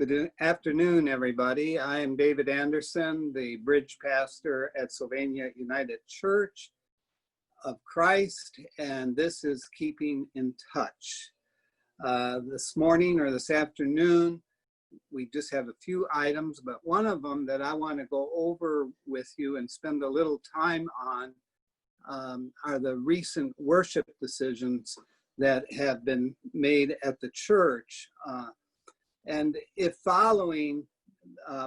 Good afternoon, everybody. I am David Anderson, the bridge pastor at Sylvania United Church of Christ, and this is Keeping in Touch. This morning or this afternoon, we just have a few items, but one of them that I want to go over with you and spend a little time on are the recent worship decisions that have been made at the church. And if following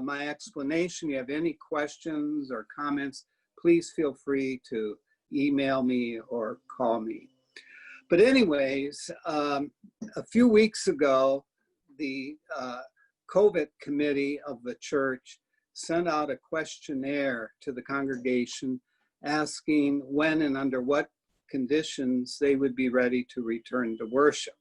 my explanation, you have any questions or comments, please feel free to email me or call me. But anyways, a few weeks ago, the COVID committee of the church sent out a questionnaire to the congregation asking when and under what conditions they would be ready to return to worship.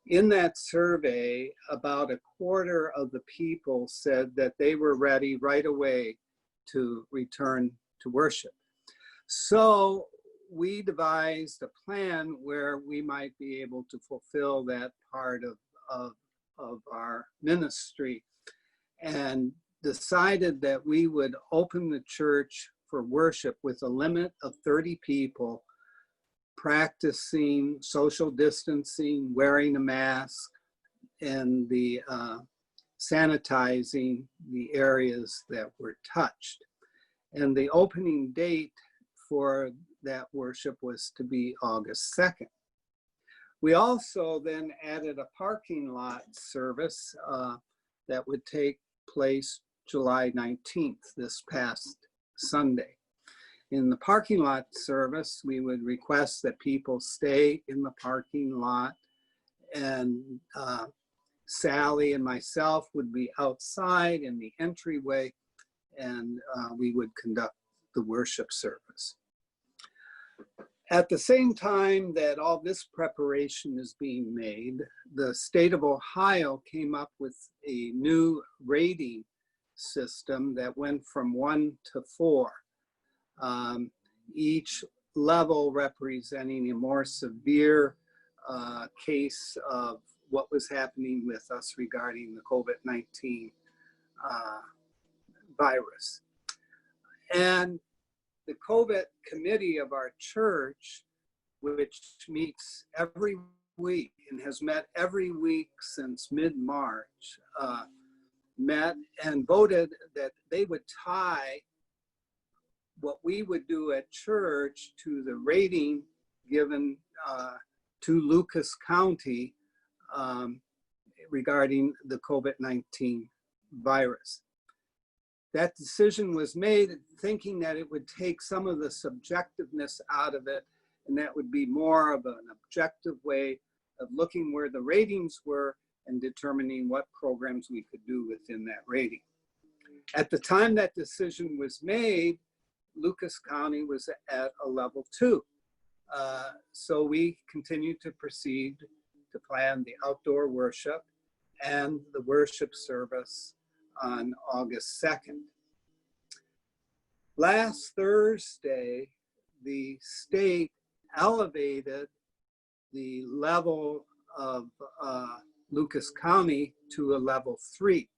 In that survey, about a quarter of the people said that they were ready right away to return to worship. So we devised a plan where we might be able to fulfill that part of our ministry, and decided that we would open the church for worship with a limit of 30 people, practicing social distancing, wearing a mask, and the sanitizing the areas that were touched. And the opening date for that worship was to be August 2nd. We also then added a parking lot service that would take place July 19th, this past Sunday. In the parking lot service, we would request that people stay in the parking lot, and Sally and myself would be outside in the entryway, and we would conduct the worship service. At the same time that all this preparation is being made, the state of Ohio came up with a new rating system that went from 1 to 4. Each level representing a more severe case of what was happening with us regarding the COVID-19 virus. And the COVID committee of our church, which meets every week and has met every week since mid-March, met and voted that they would tie what we would do at church to the rating given to Lucas County regarding the COVID-19 virus. That decision was made thinking that it would take some of the subjectiveness out of it, and that would be more of an objective way of looking where the ratings were and determining what programs we could do within that rating. At the time that decision was made, Lucas County was at a level 2. So we continued to proceed to plan the outdoor worship and the worship service on August 2nd. Last Thursday, the state elevated the level of Lucas County to a level 3.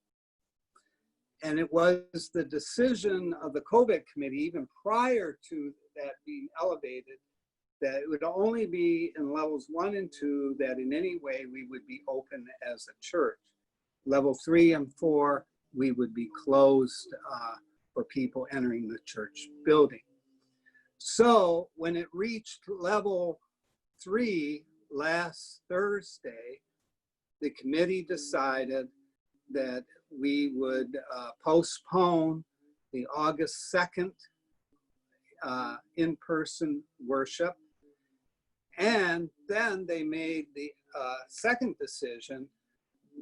And it was the decision of the COVID committee, even prior to that being elevated, that it would only be in levels 1 and 2 that in any way we would be open as a church. Level 3 and 4, we would be closed for people entering the church building. So when it reached level 3 last Thursday, the committee decided that we would postpone the August 2nd in-person worship. And then they made the second decision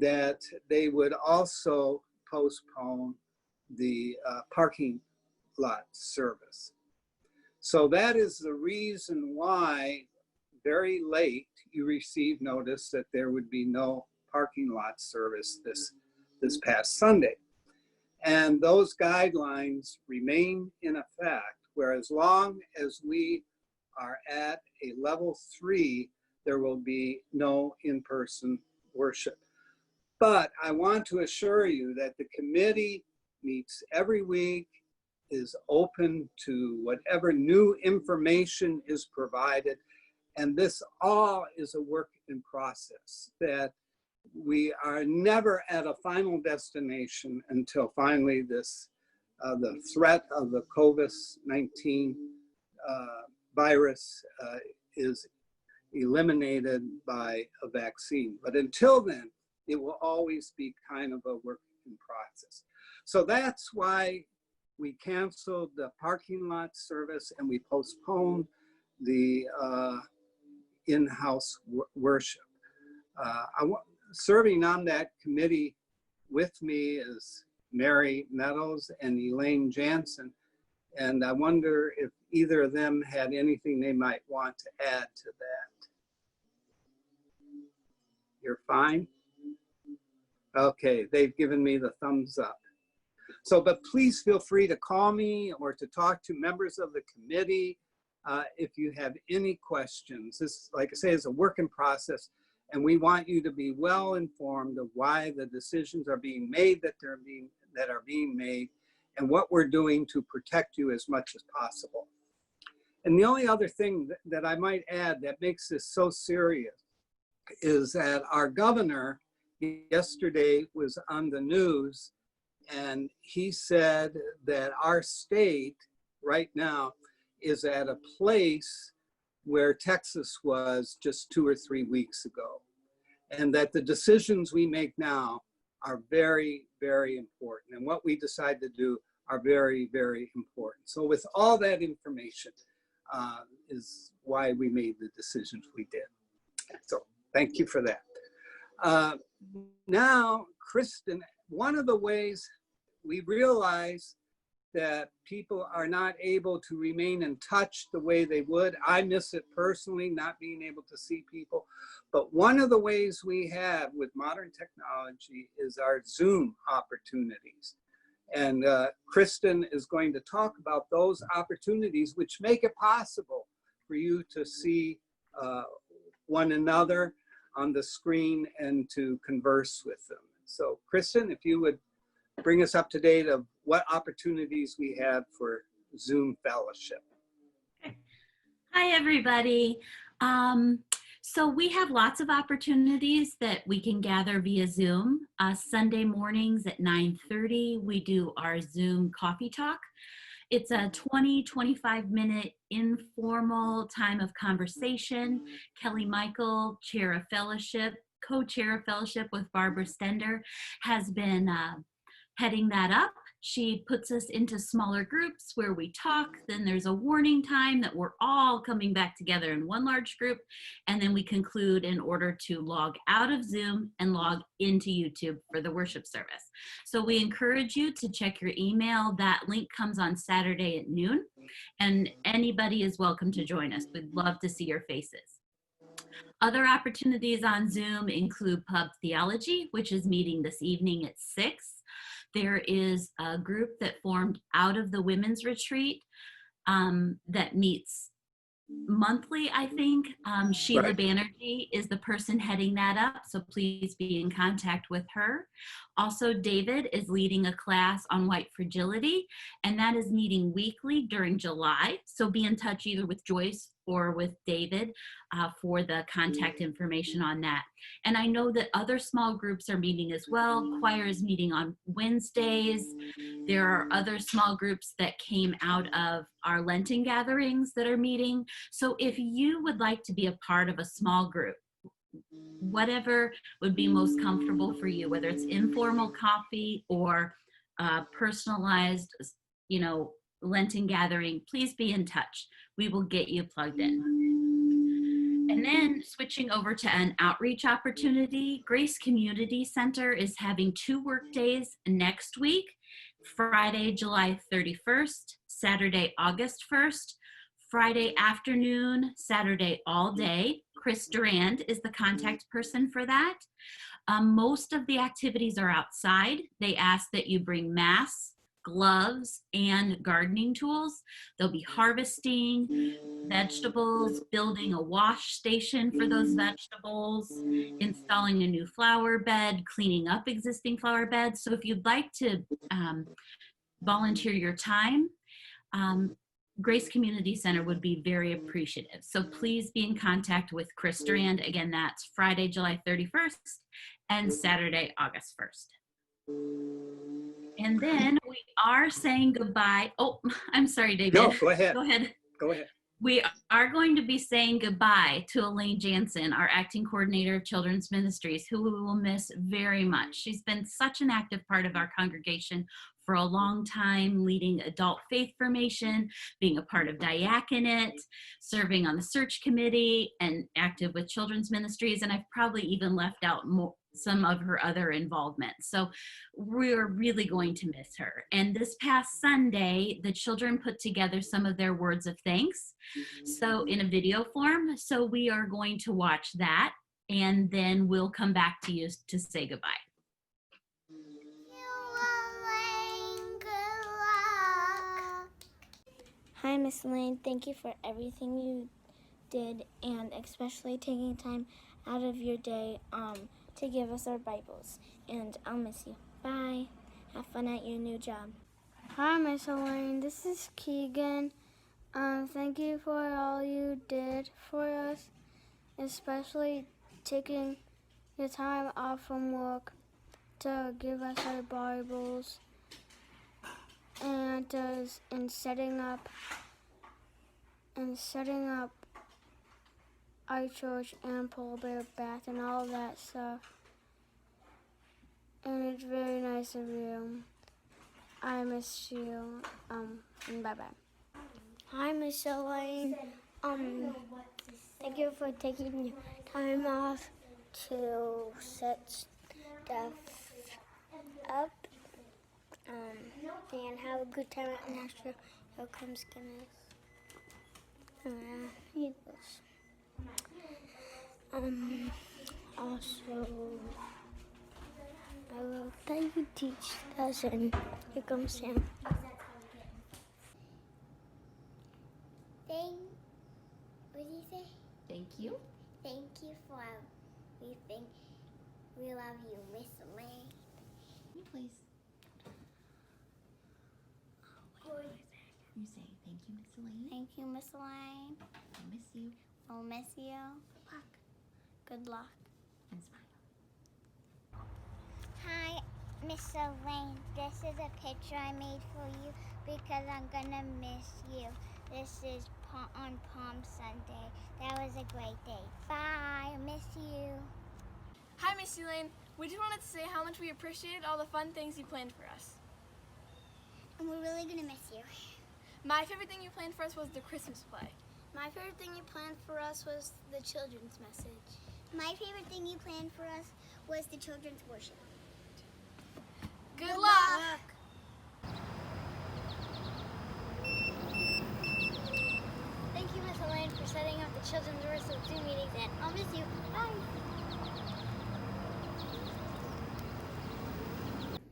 that they would also postpone the parking lot service. So that is the reason why very late you received notice that there would be no parking lot service this past Sunday. And those guidelines remain in effect, where as long as we are at a level 3, there will be no in-person worship. But I want to assure you that the committee meets every week, is open to whatever new information is provided. And this all is a work in process, that we are never at a final destination until finally this, the threat of the COVID-19 virus is eliminated by a vaccine. But until then, it will always be kind of a work in process. So that's why we canceled the parking lot service and we postponed the in-house worship. Serving on that committee with me is Mary Meadows and Elaine Jansen. And I wonder if either of them had anything they might want to add to that. You're fine? Okay, they've given me the thumbs up. So, but please feel free to call me or to talk to members of the committee if you have any questions. This, like I say, is a work in process, and we want you to be well informed of why the decisions are being made that are being made, and what we're doing to protect you as much as possible. And the only other thing that I might add that makes this so serious is that our governor yesterday was on the news, and he said that our state right now is at a place where Texas was just 2 or 3 weeks ago, and that the decisions we make now are very, very important, and what we decide to do are very, very important. So with all that information is why we made the decisions we did. So thank you for that. Now, Kristen, one of the ways we realize that people are not able to remain in touch the way they would. I miss it personally, not being able to see people. But one of the ways we have with modern technology is our Zoom opportunities. And Kristen is going to talk about those opportunities which make it possible for you to see one another on the screen and to converse with them. So Kristen, if you would bring us up to date of what opportunities we have for Zoom fellowship. Hi, everybody. So we have lots of opportunities that we can gather via Zoom. Sunday mornings at 9:30, we do our Zoom coffee talk. It's a 25-minute informal time of conversation. Kelly Michael, chair of fellowship, co-chair of fellowship with Barbara Stender, has been heading that up. She puts us into smaller groups where we talk. Then there's a warning time that we're all coming back together in one large group. And then we conclude in order to log out of Zoom and log into YouTube for the worship service. So we encourage you to check your email. That link comes on Saturday at noon. And anybody is welcome to join us. We'd love to see your faces. Other opportunities on Zoom include Pub Theology, which is meeting this evening at 6. There is a group that formed out of the women's retreat that meets monthly, I think. Sheila Right. Banerjee is the person heading that up, so please be in contact with her. Also, David is leading a class on white fragility, and that is meeting weekly during July. So be in touch either with Joyce or with David for the contact information on that. And I know that other small groups are meeting as well. Choir is meeting on Wednesdays. There are other small groups that came out of our Lenten gatherings that are meeting. So if you would like to be a part of a small group, whatever would be most comfortable for you, whether it's informal coffee or personalized, Lenten gathering, please be in touch. We will get you plugged in. And then switching over to an outreach opportunity, Grace Community Center is having 2 work days next week, Friday, July 31st, Saturday, August 1st, Friday afternoon, Saturday all day. Chris Durand is the contact person for that. Most of the activities are outside. They ask that you bring masks, gloves, and gardening tools. They'll be harvesting vegetables, building a wash station for those vegetables, installing a new flower bed, cleaning up existing flower beds. So if you'd like to volunteer your time, Grace Community Center would be very appreciative. So please be in contact with Chris Durand. Again, that's Friday, July 31st and Saturday, August 1st. And then we are saying goodbye. Oh, I'm sorry, David. No, go ahead. Go ahead. Go ahead. We are going to be saying goodbye to Elaine Jansen, our acting coordinator of children's ministries, who we will miss very much. She's been such an active part of our congregation for a long time, leading adult faith formation, being a part of diaconate, serving on the search committee, and active with children's ministries. And I've probably even left out some of her other involvement. So we're really going to miss her. And this past Sunday, the children put together some of their words of thanks, so in a video form. So we are going to watch that, and then we'll come back to you to say goodbye. Hi, Miss Elaine. Thank you for everything you did, and especially taking time out of your day to give us our Bibles. And I'll miss you. Bye. Have fun at your new job. Hi, Miss Elaine. This is Keegan. Thank you for all you did for us, especially taking your time off from work to give us our Bibles and setting up our church and Pole Bear Bath and all that stuff. And it's very nice of you. I miss you. And bye bye. Hi, Miss Elaine. Thank you for taking your time off to set stuff up. And have a good time at Nashville. Here comes Guinness. Eat this. Also, I love that you teach us, and here comes Sam. What do you say? Thank you. Thank you for everything. We love you, Miss Elaine. Please. You say thank you, Miss Elaine. Thank you, Miss Elaine. I miss you. I'll miss you. Good luck. And smile. Hi, Miss Elaine. This is a picture I made for you because I'm gonna miss you. This is on Palm Sunday. That was a great day. Bye. I miss you. Hi, Miss Elaine. We just wanted to say how much we appreciate all the fun things you planned for us. And we're really gonna miss you. My favorite thing you planned for us was the Christmas play. My favorite thing you planned for us was the children's message. My favorite thing you planned for us was the children's worship. Good luck. Thank you, Miss Elaine, for setting up the children's worship Zoom meetings, and I'll miss you. Bye.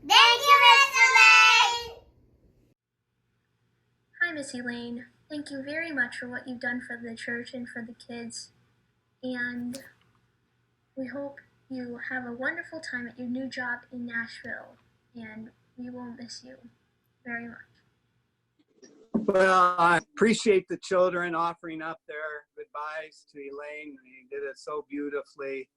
Thank you, Miss Elaine. Hi, Miss Elaine. Thank you very much for what you've done for the church and for the kids. And we hope you have a wonderful time at your new job in Nashville. And we will miss you very much. Well, I appreciate the children offering up their goodbyes to Elaine. They did it so beautifully.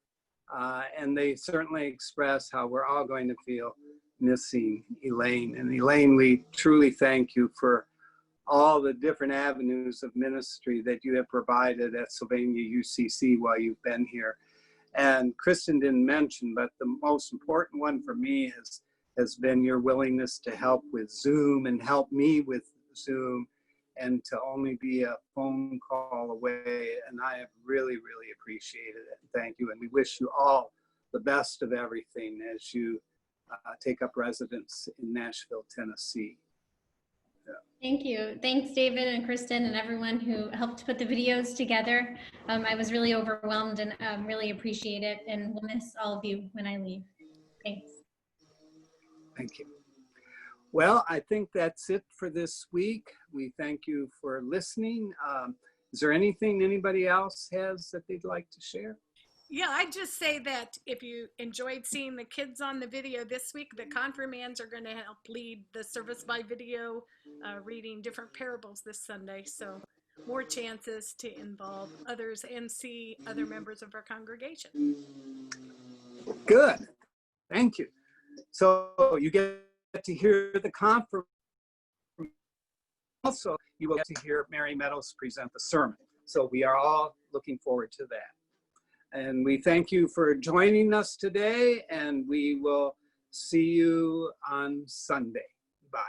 And they certainly express how we're all going to feel missing Elaine. And Elaine, we truly thank you for all the different avenues of ministry that you have provided at Sylvania UCC while you've been here. And Kristen didn't mention, but the most important one for me has been your willingness to help with Zoom and help me with Zoom, and to only be a phone call away. And I have really, really appreciated it. Thank you. And we wish you all the best of everything as you take up residence in Nashville, Tennessee. Thank you. Thanks, David and Kristen and everyone who helped put the videos together. I was really overwhelmed and really appreciate it, and we'll miss all of you when I leave. Thanks. Thank you. Well, I think that's it for this week. We thank you for listening. Is there anything anybody else has that they'd like to share? Yeah, I'd just say that if you enjoyed seeing the kids on the video this week, the confirmands are going to help lead the service by video, reading different parables this Sunday. So more chances to involve others and see other members of our congregation. Good. Thank you. So you get to hear the confirmation. Also, you will get to hear Mary Meadows present the sermon. So we are all looking forward to that. And we thank you for joining us today, and we will see you on Sunday. Bye.